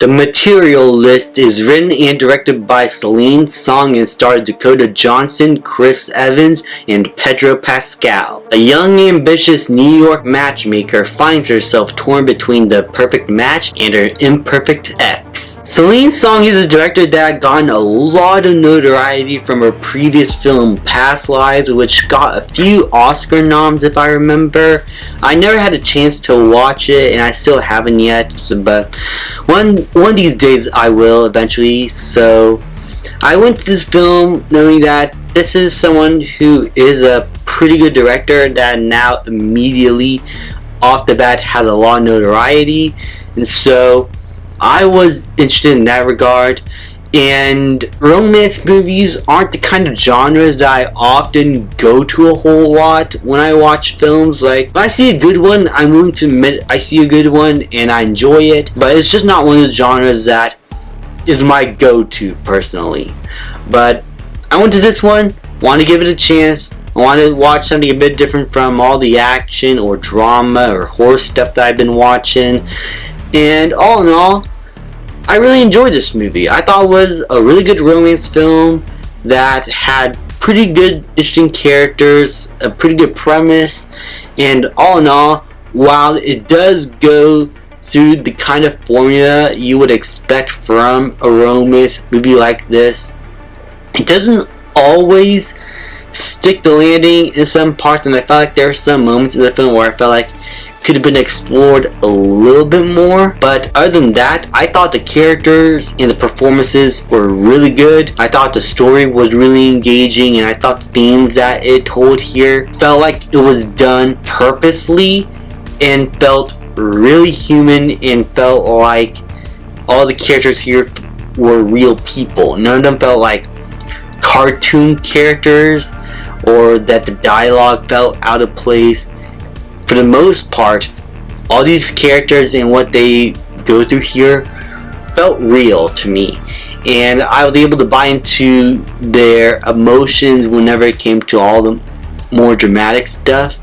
The Materialists is written and directed by Celine Song and stars Dakota Johnson, Chris Evans, and Pedro Pascal. A young, ambitious New York matchmaker finds herself torn between the perfect match and her imperfect ex. Celine Song is a director that had gotten a lot of notoriety from her previous film Past Lives, which got a few Oscar noms if I remember. I never had a chance to watch it and I still haven't yet, but one of these days I will eventually. So I went to this film knowing that this is someone who is a pretty good director that now immediately off the bat has a lot of notoriety, and so I was interested in that regard. And romance movies aren't the kind of genres that I often go to a whole lot when I watch films. Like, when I see a good one, I'm willing to admit I see a good one and I enjoy it, but it's just not one of the genres that is my go-to personally. But I went to this one, wanted to give it a chance. I wanted to watch something a bit different from all the action or drama or horror stuff that I've been watching. And all in all, I really enjoyed this movie. I thought it was a really good romance film that had pretty good, interesting characters, a pretty good premise, and all in all, while it does go through the kind of formula you would expect from a romance movie like this, it doesn't always stick the landing in some parts, and I felt like there were some moments in the film where I felt like could have been explored a little bit more. But other than that, I thought the characters and the performances were really good. I thought the story was really engaging, and I thought the themes that it told here felt like it was done purposefully and felt really human, and felt like all the characters here were real people. None of them felt like cartoon characters or that the dialogue felt out of place. For the most part, all these characters and what they go through here felt real to me, and I was able to buy into their emotions whenever it came to all the more dramatic stuff.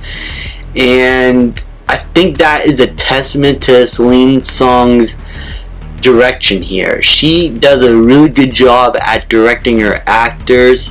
And I think that is a testament to Celine Song's direction here. She does a really good job at directing her actors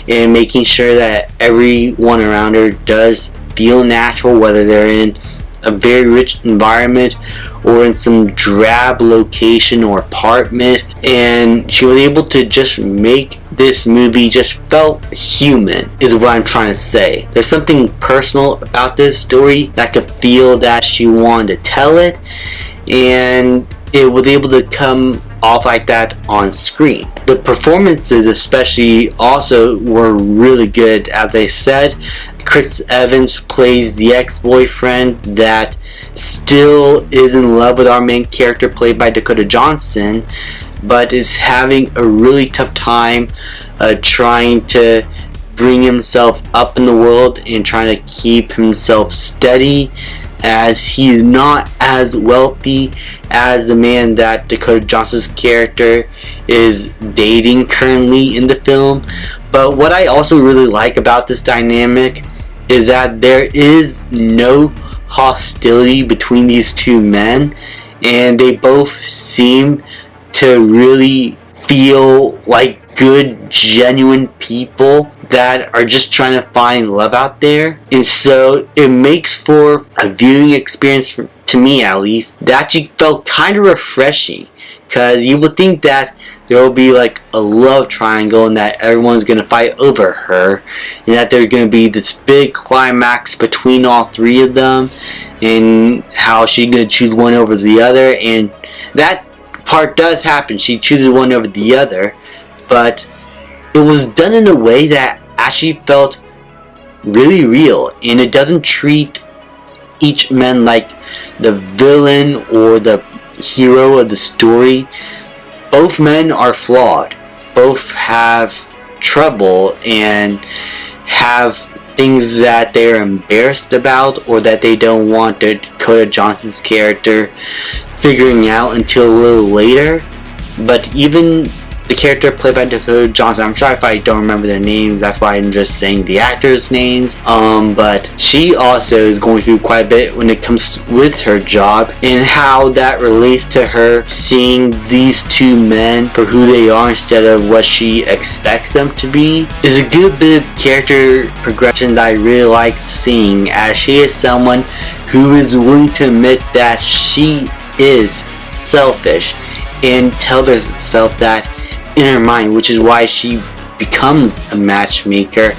and making sure that everyone around her does feel natural, whether they're in a very rich environment or in some drab location or apartment. And she was able to just make this movie just felt human, is what I'm trying to say. There's something personal about this story that could feel that she wanted to tell it, and it was able to come off like that on screen. The performances especially also were really good. As I said, Chris Evans plays the ex-boyfriend that still is in love with our main character played by Dakota Johnson, but is having a really tough time trying to bring himself up in the world and trying to keep himself steady, as he's not as wealthy as the man that Dakota Johnson's character is dating currently in the film. But what I also really like about this dynamic is that there is no hostility between these two men, and they both seem to really feel like good, genuine people that are just trying to find love out there. And so it makes for a viewing experience, to me at least, that actually felt kind of refreshing, because you would think that there will be like a love triangle and that everyone's going to fight over her, and that there's going to be this big climax between all three of them, and how she's going to choose one over the other. And that part does happen. She chooses one over the other, but it was done in a way that actually felt really real, and it doesn't treat each man like the villain or the hero of the story. Both men are flawed. Both have trouble and have things that they're embarrassed about or that they don't want Dakota Johnson's character figuring out until a little later. But even the character played by Dakota Johnson. I'm sorry if I don't remember their names, that's why I'm just saying the actors' names. But she also is going through quite a bit when it comes with her job, and how that relates to her seeing these two men for who they are instead of what she expects them to be. Is a good bit of character progression that I really like seeing, as she is someone who is willing to admit that she is selfish and tell herself that in her mind, which is why she becomes a matchmaker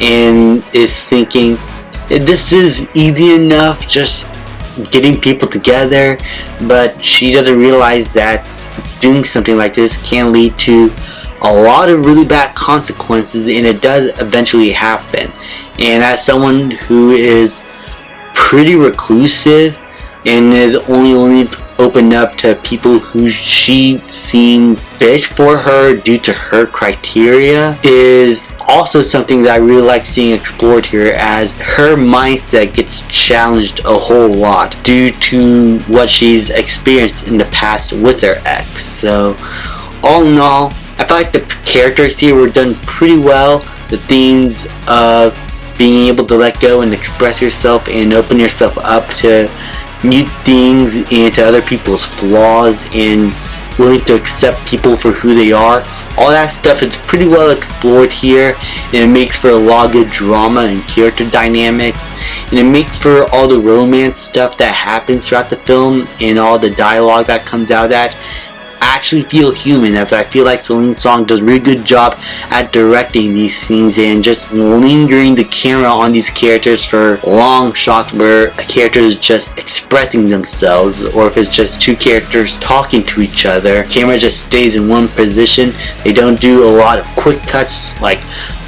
and is thinking this is easy enough, just getting people together. But she doesn't realize that doing something like this can lead to a lot of really bad consequences, and it does eventually happen. And as someone who is pretty reclusive and is only opened up to people who she seems fit for her due to her criteria, is also something that I really like seeing explored here, as her mindset gets challenged a whole lot due to what she's experienced in the past with her ex. So all in all, I felt like the characters here were done pretty well. The themes of being able to let go and express yourself and open yourself up to new things and to other people's flaws, and willing to accept people for who they are. All that stuff is pretty well explored here, and it makes for a lot of good drama and character dynamics, and it makes for all the romance stuff that happens throughout the film and all the dialogue that comes out of that actually feel human, as I feel like Celine Song does a really good job at directing these scenes and just lingering the camera on these characters for long shots where a character is just expressing themselves, or if it's just two characters talking to each other, camera just stays in one position. They don't do a lot of quick cuts like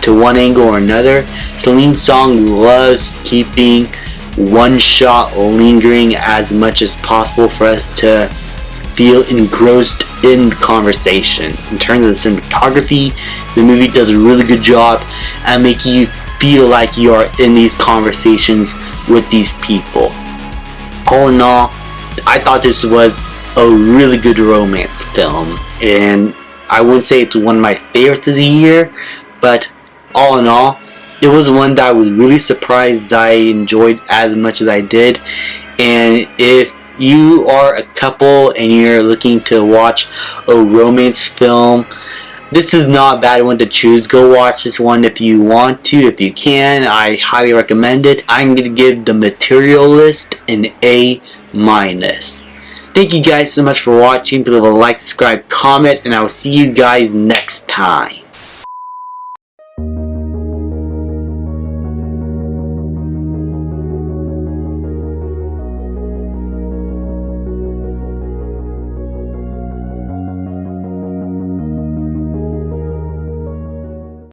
to one angle or another. Celine Song loves keeping one shot lingering as much as possible for us to feel engrossed in conversation. In terms of the cinematography, the movie does a really good job at making you feel like you are in these conversations with these people. All in all, I thought this was a really good romance film, and I wouldn't say it's one of my favorites of the year, but all in all, it was one that I was really surprised that I enjoyed as much as I did. And if you are a couple and you're looking to watch a romance film, this is not a bad one to choose. Go watch this one if you want to, if you can. I highly recommend it. I'm going to give The Materialist an A-. Thank you guys so much for watching. Please leave a like, subscribe, comment, and I will see you guys next time.